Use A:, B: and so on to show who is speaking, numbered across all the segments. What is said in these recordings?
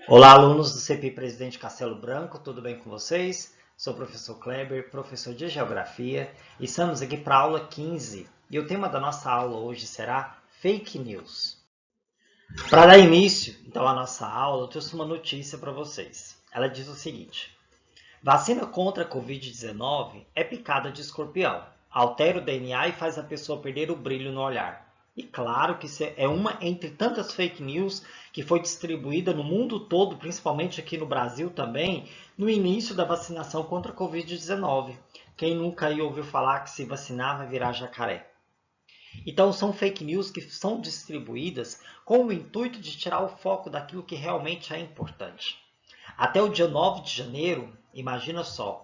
A: Olá, alunos do CPI Presidente Castelo Branco, tudo bem com vocês? Sou o professor Kleber, professor de Geografia, e estamos aqui para a aula 15. E o tema da nossa aula hoje será Fake News. Para dar início, então, à nossa aula, eu trouxe uma notícia para vocês. Ela diz o seguinte: vacina contra a Covid-19 é picada de escorpião, altera o DNA e faz a pessoa perder o brilho no olhar. E claro que isso é uma entre tantas fake news que foi distribuída no mundo todo, principalmente aqui no Brasil também, no início da vacinação contra a Covid-19. Quem nunca aí ouviu falar que se vacinar vai virar jacaré? Então são fake news que são distribuídas com o intuito de tirar o foco daquilo que realmente é importante. Até o dia 9 de janeiro, imagina só,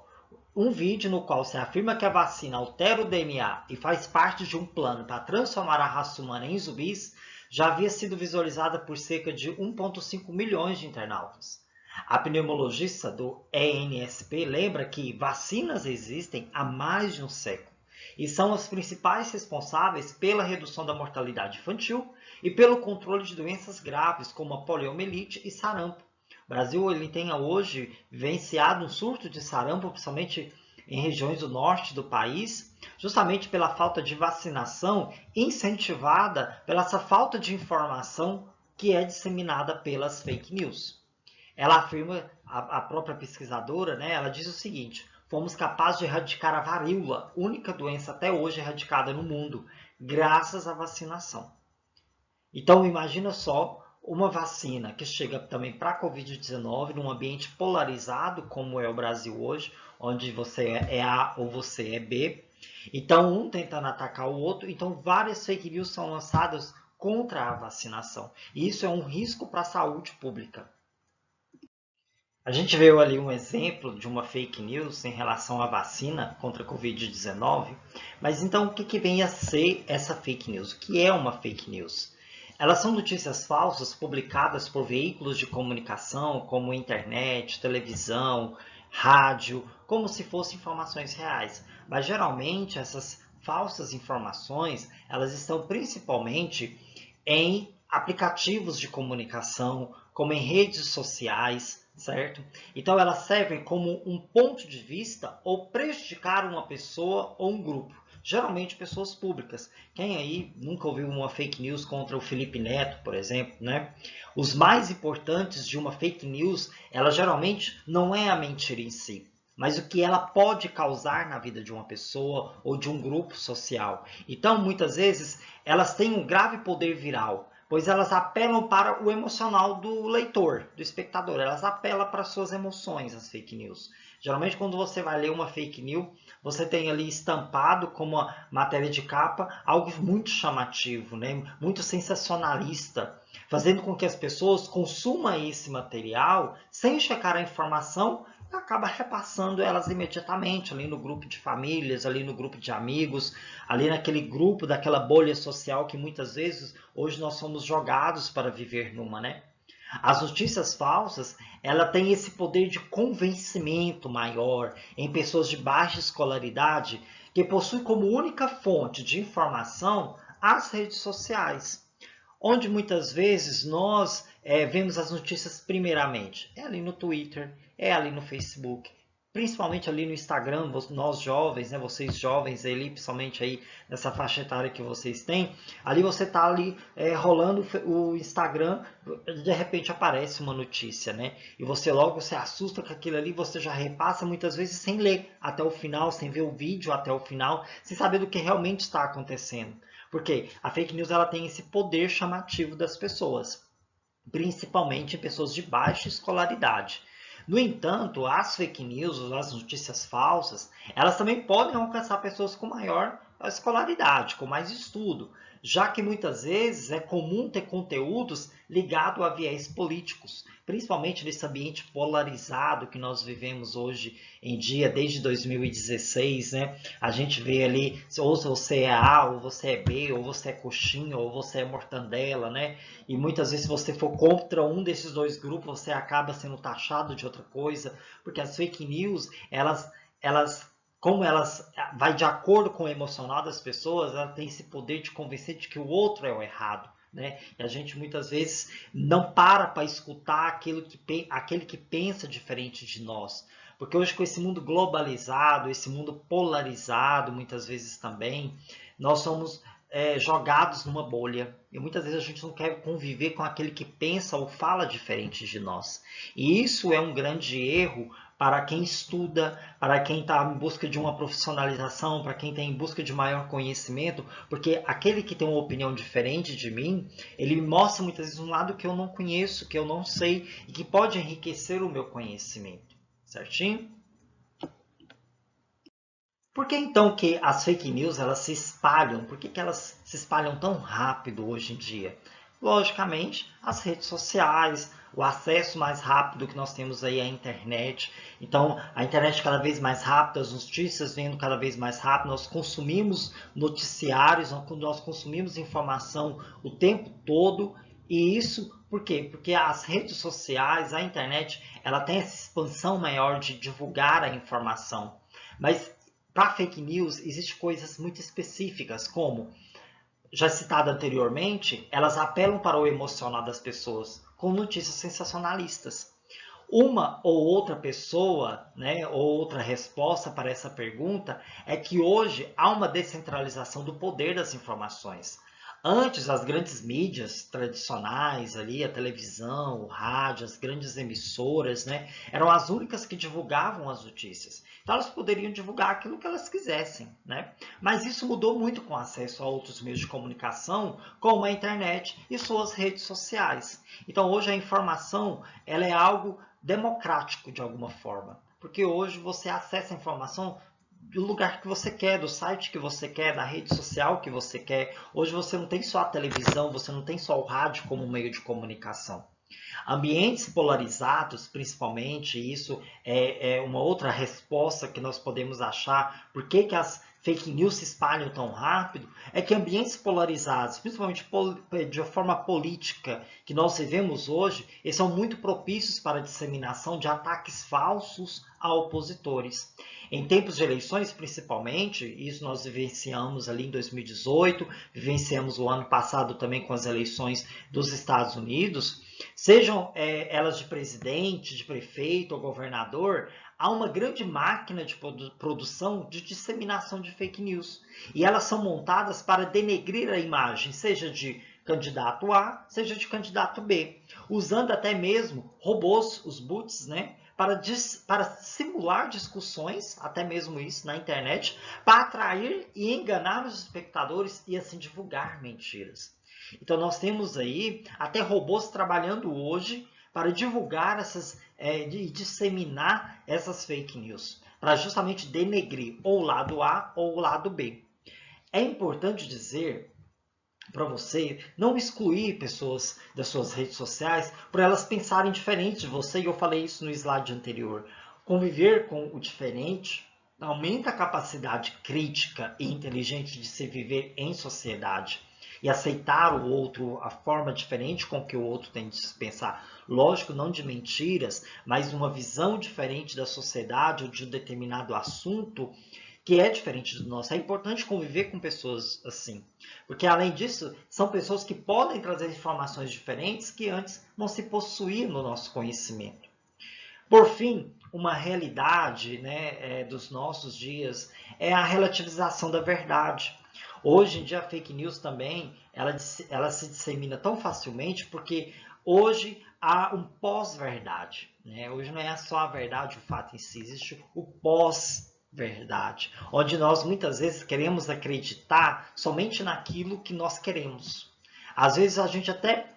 A: um vídeo no qual se afirma que a vacina altera o DNA e faz parte de um plano para transformar a raça humana em zumbis, já havia sido visualizada por cerca de 1,5 milhões de internautas. A pneumologista do ENSP lembra que vacinas existem há mais de um século e são as principais responsáveis pela redução da mortalidade infantil e pelo controle de doenças graves como a poliomielite e sarampo. O Brasil ele tem hoje vivenciado um surto de sarampo, principalmente em regiões do norte do país, justamente pela falta de vacinação incentivada pela essa falta de informação que é disseminada pelas fake news. Ela afirma, a própria pesquisadora, né, ela diz o seguinte: fomos capazes de erradicar a varíola, única doença até hoje erradicada no mundo, graças à vacinação. Então, imagina só uma vacina que chega também para a Covid-19 num ambiente polarizado, como é o Brasil hoje, onde você é A ou você é B. Então, um tentando atacar o outro. Então, várias fake news são lançadas contra a vacinação. E isso é um risco para a saúde pública. A gente viu ali um exemplo de uma fake news em relação à vacina contra a Covid-19, mas então o que vem a ser essa fake news? O que é uma fake news? Elas são notícias falsas publicadas por veículos de comunicação como internet, televisão, rádio, como se fossem informações reais. Mas geralmente essas falsas informações, elas estão principalmente em aplicativos de comunicação, como em redes sociais, certo? Então elas servem como um ponto de vista ou prejudicar uma pessoa ou um grupo. Geralmente pessoas públicas. Quem aí nunca ouviu uma fake news contra o Felipe Neto, por exemplo, né? Os mais importantes de uma fake news, ela geralmente não é a mentira em si, mas o que ela pode causar na vida de uma pessoa ou de um grupo social. Então, muitas vezes, elas têm um grave poder viral, pois elas apelam para o emocional do leitor, do espectador. Elas apelam para suas emoções, as fake news. Geralmente, quando você vai ler uma fake news, você tem ali estampado como a matéria de capa algo muito chamativo, né? Muito sensacionalista, fazendo com que as pessoas consumam esse material sem checar a informação e acaba repassando elas imediatamente ali no grupo de famílias, ali no grupo de amigos, ali naquele grupo daquela bolha social que muitas vezes hoje nós somos jogados para viver numa, né? As notícias falsas, ela tem esse poder de convencimento maior em pessoas de baixa escolaridade que possuem como única fonte de informação as redes sociais, onde muitas vezes nós vemos as notícias primeiramente. É ali no Twitter, é ali no Facebook, principalmente ali no Instagram, nós jovens, né, vocês jovens ali, principalmente aí nessa faixa etária que vocês têm, ali você tá ali rolando o Instagram, de repente aparece uma notícia, né? E você logo se assusta com aquilo ali, você já repassa muitas vezes sem ler até o final, sem ver o vídeo até o final, sem saber do que realmente está acontecendo. Porque a fake news ela tem esse poder chamativo das pessoas, principalmente em pessoas de baixa escolaridade. No entanto, as fake news, as notícias falsas, elas também podem alcançar pessoas com maior escolaridade, com mais estudo, já que muitas vezes é comum ter conteúdos ligados a viés políticos, principalmente nesse ambiente polarizado que nós vivemos hoje em dia, desde 2016, né? A gente vê ali, ou você é A, ou você é B, ou você é coxinha, ou você é mortandela, né? E muitas vezes se você for contra um desses dois grupos, você acaba sendo taxado de outra coisa, porque as fake news, como elas vai de acordo com o emocional das pessoas, ela tem esse poder de convencer de que o outro é o errado, né? E a gente muitas vezes não para escutar aquele que pensa diferente de nós. Porque hoje, com esse mundo globalizado, esse mundo polarizado, muitas vezes também, nós somos jogados numa bolha. E muitas vezes a gente não quer conviver com aquele que pensa ou fala diferente de nós. E isso é um grande erro para quem estuda, para quem está em busca de uma profissionalização, para quem está em busca de maior conhecimento, porque aquele que tem uma opinião diferente de mim, ele me mostra muitas vezes um lado que eu não conheço, que eu não sei e que pode enriquecer o meu conhecimento. Certinho? Por que então que as fake news elas se espalham? Por que elas se espalham tão rápido hoje em dia? Logicamente, as redes sociais, o acesso mais rápido que nós temos aí à internet. Então, a internet cada vez mais rápida, as notícias vendo cada vez mais rápido, nós consumimos noticiários, nós consumimos informação o tempo todo. E isso por quê? Porque as redes sociais, a internet, ela tem essa expansão maior de divulgar a informação. Mas para fake news, existem coisas muito específicas, como já citado anteriormente, elas apelam para o emocional das pessoas com notícias sensacionalistas. Uma ou outra pessoa, né, ou outra resposta para essa pergunta é que hoje há uma descentralização do poder das informações. Antes, as grandes mídias tradicionais, ali, a televisão, o rádio, as grandes emissoras, né, eram as únicas que divulgavam as notícias. Então, elas poderiam divulgar aquilo que elas quisessem, né? Mas isso mudou muito com o acesso a outros meios de comunicação, como a internet e suas redes sociais. Então, hoje a informação ela é algo democrático de alguma forma, porque hoje você acessa a informação do lugar que você quer, do site que você quer, da rede social que você quer. Hoje você não tem só a televisão, você não tem só o rádio como meio de comunicação. Ambientes polarizados, principalmente, isso é uma outra resposta que nós podemos achar. Por que as fake news se espalham tão rápido? É que ambientes polarizados, principalmente de forma política, que nós vivemos hoje, eles são muito propícios para a disseminação de ataques falsos a opositores. Em tempos de eleições, principalmente, isso nós vivenciamos ali em 2018, vivenciamos o ano passado também com as eleições dos Estados Unidos, sejam elas de presidente, de prefeito ou governador, há uma grande máquina de produção de disseminação de fake news. E elas são montadas para denegrir a imagem, seja de candidato A, seja de candidato B, usando até mesmo robôs, os bots, né, para simular discussões, até mesmo isso na internet, para atrair e enganar os espectadores e assim divulgar mentiras. Então nós temos aí até robôs trabalhando hoje para divulgar e disseminar essas fake news, para justamente denegrir ou o lado A ou o lado B. É importante dizer para você não excluir pessoas das suas redes sociais por elas pensarem diferente de você, e eu falei isso no slide anterior. Conviver com o diferente aumenta a capacidade crítica e inteligente de se viver em sociedade e aceitar o outro, a forma diferente com que o outro tem de se pensar. Lógico, não de mentiras, mas uma visão diferente da sociedade ou de um determinado assunto que é diferente do nosso. É importante conviver com pessoas assim, porque além disso, são pessoas que podem trazer informações diferentes que antes não se possuíam no nosso conhecimento. Por fim, uma realidade, né, dos nossos dias é a relativização da verdade. Hoje em dia a fake news também ela se dissemina tão facilmente porque hoje há um pós-verdade. Né? Hoje não é só a verdade, o fato em si, existe o pós-verdade, onde nós muitas vezes queremos acreditar somente naquilo que nós queremos. Às vezes a gente até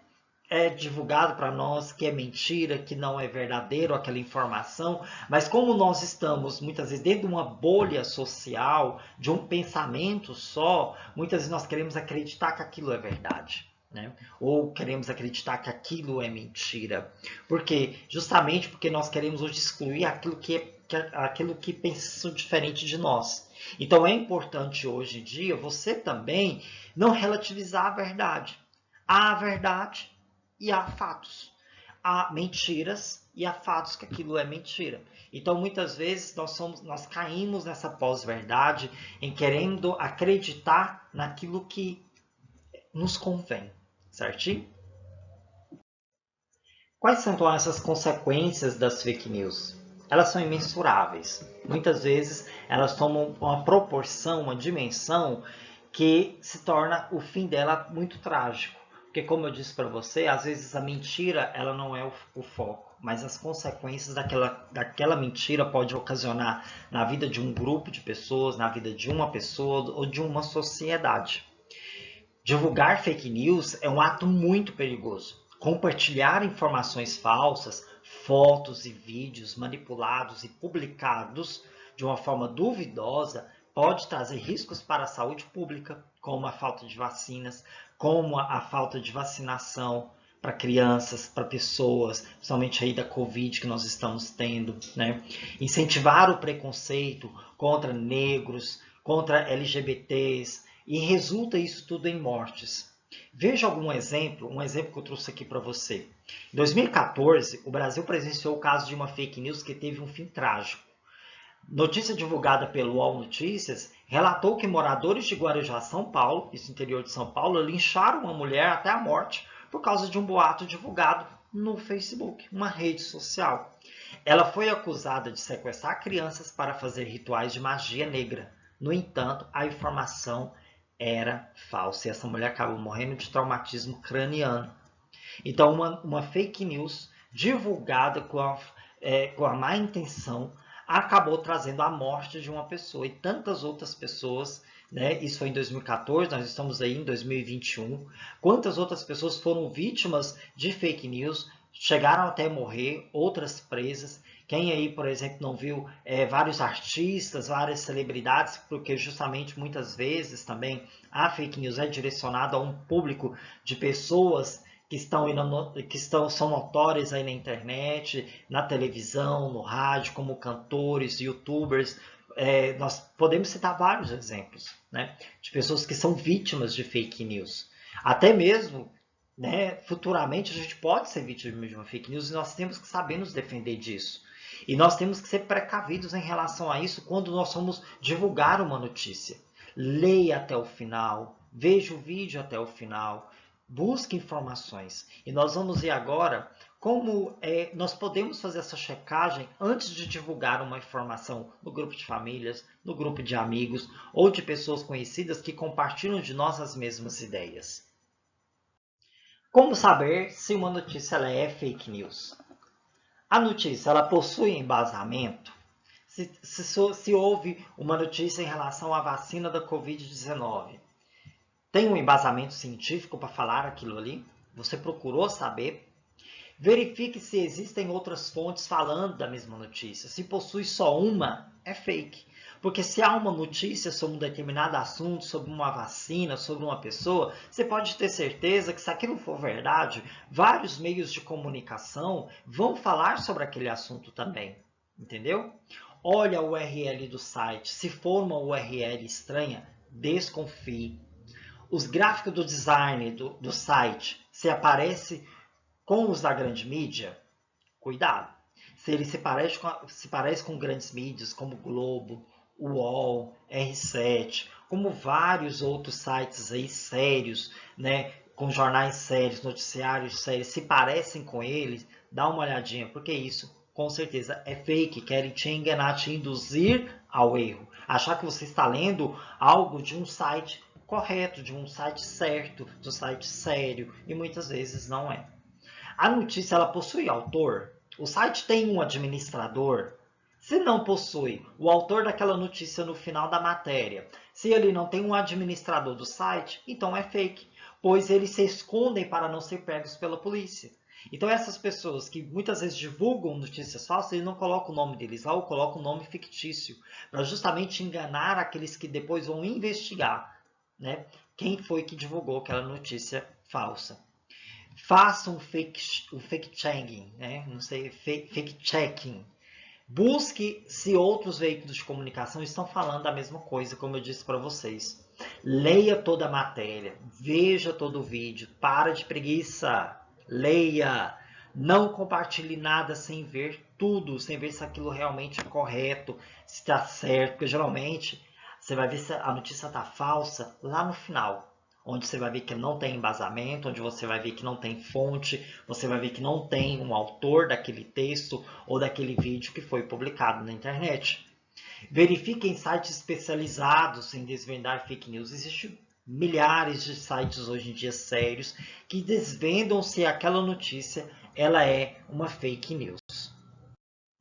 A: é divulgado para nós que é mentira, que não é verdadeiro aquela informação, mas como nós estamos muitas vezes dentro de uma bolha social, de um pensamento só, muitas vezes nós queremos acreditar que aquilo é verdade. Né? Ou queremos acreditar que aquilo é mentira. Por quê? Justamente porque nós queremos hoje excluir aquilo que pensa diferente de nós. Então é importante hoje em dia você também não relativizar a verdade. Há verdade e há fatos. Há mentiras e há fatos que aquilo é mentira. Então, muitas vezes, nós caímos nessa pós-verdade em querendo acreditar naquilo que nos convém, certinho? Quais são então essas consequências das fake news? Elas são imensuráveis. Muitas vezes elas tomam uma proporção, uma dimensão que se torna o fim dela muito trágico. Porque como eu disse para você, às vezes a mentira ela não é o foco, mas as consequências daquela mentira pode ocasionar na vida de um grupo de pessoas, na vida de uma pessoa ou de uma sociedade. Divulgar fake news é um ato muito perigoso. Compartilhar informações falsas, fotos e vídeos manipulados e publicados de uma forma duvidosa pode trazer riscos para a saúde pública, como a falta de vacinas, como a falta de vacinação para crianças, para pessoas, principalmente aí da Covid que nós estamos tendo, né? Incentivar o preconceito contra negros, contra LGBTs, e resulta isso tudo em mortes. Veja algum exemplo, um exemplo que eu trouxe aqui para você. Em 2014, o Brasil presenciou o caso de uma fake news que teve um fim trágico. Notícia divulgada pelo UOL Notícias relatou que moradores de Guarujá, São Paulo, isso interior de São Paulo, lincharam uma mulher até a morte por causa de um boato divulgado no Facebook, uma rede social. Ela foi acusada de sequestrar crianças para fazer rituais de magia negra. No entanto, a informação era falsa e essa mulher acabou morrendo de traumatismo craniano. Então, uma fake news divulgada com a má intenção acabou trazendo a morte de uma pessoa e tantas outras pessoas, né? Isso foi em 2014, nós estamos aí em 2021. Quantas outras pessoas foram vítimas de fake news, chegaram até morrer, outras presas. Quem aí, por exemplo, não viu vários artistas, várias celebridades, porque justamente muitas vezes também a fake news é direcionada a um público de pessoas são notórias aí na internet, na televisão, no rádio, como cantores, youtubers. Nós podemos citar vários exemplos, né, de pessoas que são vítimas de fake news. Até mesmo, né, futuramente a gente pode ser vítima de uma fake news e nós temos que saber nos defender disso. E nós temos que ser precavidos em relação a isso quando nós vamos divulgar uma notícia. Leia até o final, veja o vídeo até o final, busque informações. E nós vamos ver agora como nós podemos fazer essa checagem antes de divulgar uma informação no grupo de famílias, no grupo de amigos ou de pessoas conhecidas que compartilham de nós as mesmas ideias. Como saber se uma notícia ela é fake news? A notícia ela possui embasamento? Se houve uma notícia em relação à vacina da Covid-19, tem um embasamento científico para falar aquilo ali? Você procurou saber? Verifique se existem outras fontes falando da mesma notícia. Se possui só uma, é fake. Porque se há uma notícia sobre um determinado assunto, sobre uma vacina, sobre uma pessoa, você pode ter certeza que se aquilo for verdade, vários meios de comunicação vão falar sobre aquele assunto também. Entendeu? Olha a URL do site. Se for uma URL estranha, desconfie. Os gráficos do design do site, se aparece com os da grande mídia, cuidado. Se ele se parece com grandes mídias como Globo, UOL, R7, como vários outros sites aí sérios, né, com jornais sérios, noticiários sérios, se parecem com eles, dá uma olhadinha, porque isso com certeza é fake, querem te enganar, te induzir ao erro. Achar que você está lendo algo de um site correto, de um site certo, de um site sério, e muitas vezes não é. A notícia ela possui autor? O site tem um administrador? Se não possui, o autor daquela notícia no final da matéria, se ele não tem um administrador do site, então é fake, pois eles se escondem para não ser pegos pela polícia. Então essas pessoas que muitas vezes divulgam notícias falsas, eles não colocam o nome deles lá ou colocam um nome fictício, para justamente enganar aqueles que depois vão investigar, né, quem foi que divulgou aquela notícia falsa. Faça um fake-checking, né? Não sei, fake-checking. Busque se outros veículos de comunicação estão falando a mesma coisa, como eu disse para vocês. Leia toda a matéria, veja todo o vídeo, para de preguiça, leia. Não compartilhe nada sem ver tudo, sem ver se aquilo realmente é correto, se está certo, porque geralmente você vai ver se a notícia está falsa lá no final. onde você vai ver que não tem embasamento, onde você vai ver que não tem fonte, você vai ver que não tem um autor daquele texto ou daquele vídeo que foi publicado na internet. Verifique em sites especializados em desvendar fake news. Existem milhares de sites hoje em dia sérios que desvendam se aquela notícia ela é uma fake news.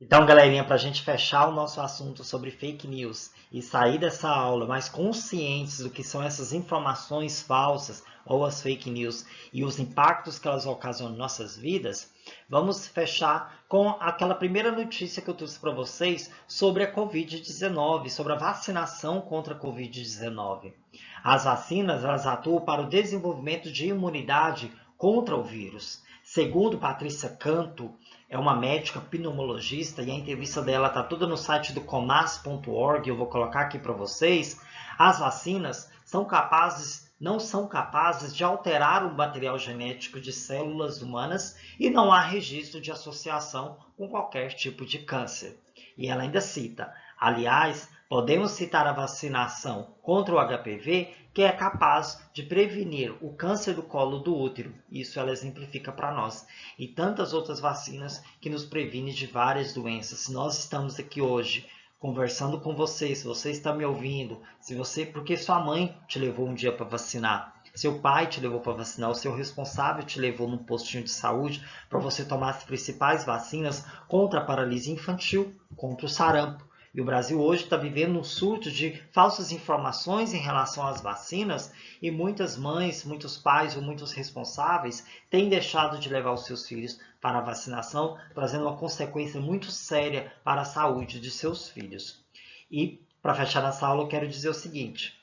A: Então, galerinha, para a gente fechar o nosso assunto sobre fake news e sair dessa aula mais conscientes do que são essas informações falsas ou as fake news e os impactos que elas ocasionam em nossas vidas, vamos fechar com aquela primeira notícia que eu trouxe para vocês sobre a Covid-19, sobre a vacinação contra a Covid-19. As vacinas elas atuam para o desenvolvimento de imunidade contra o vírus. Segundo Patrícia Canto, é uma médica pneumologista e a entrevista dela está toda no site do conas.org, eu vou colocar aqui para vocês. As vacinas não são capazes de alterar o material genético de células humanas e não há registro de associação com qualquer tipo de câncer. E ela ainda cita, aliás, podemos citar a vacinação contra o HPV, que é capaz de prevenir o câncer do colo do útero. Isso ela exemplifica para nós. E tantas outras vacinas que nos previnem de várias doenças. Se nós estamos aqui hoje conversando com você, se você está me ouvindo, porque sua mãe te levou um dia para vacinar, seu pai te levou para vacinar, o seu responsável te levou num postinho de saúde para você tomar as principais vacinas contra a paralisia infantil, contra o sarampo. E o Brasil hoje está vivendo um surto de falsas informações em relação às vacinas e muitas mães, muitos pais ou muitos responsáveis têm deixado de levar os seus filhos para a vacinação, trazendo uma consequência muito séria para a saúde de seus filhos. E, para fechar essa aula, eu quero dizer o seguinte: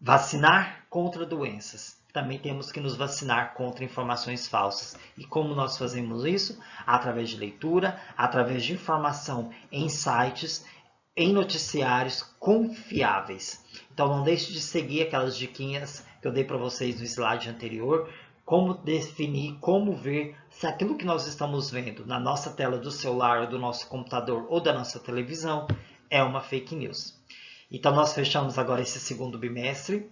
A: vacinar contra doenças. Também temos que nos vacinar contra informações falsas. E como nós fazemos isso? Através de leitura, através de informação em sites, em noticiários confiáveis. Então não deixe de seguir aquelas diquinhas que eu dei para vocês no slide anterior, como definir, como ver se aquilo que nós estamos vendo na nossa tela do celular, do nosso computador ou da nossa televisão é uma fake news. Então nós fechamos agora esse segundo bimestre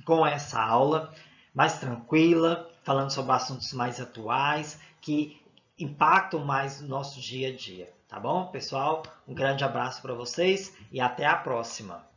A: com essa aula mais tranquila, falando sobre assuntos mais atuais, que impactam mais no nosso dia a dia. Tá bom, pessoal? Um grande abraço para vocês e até a próxima!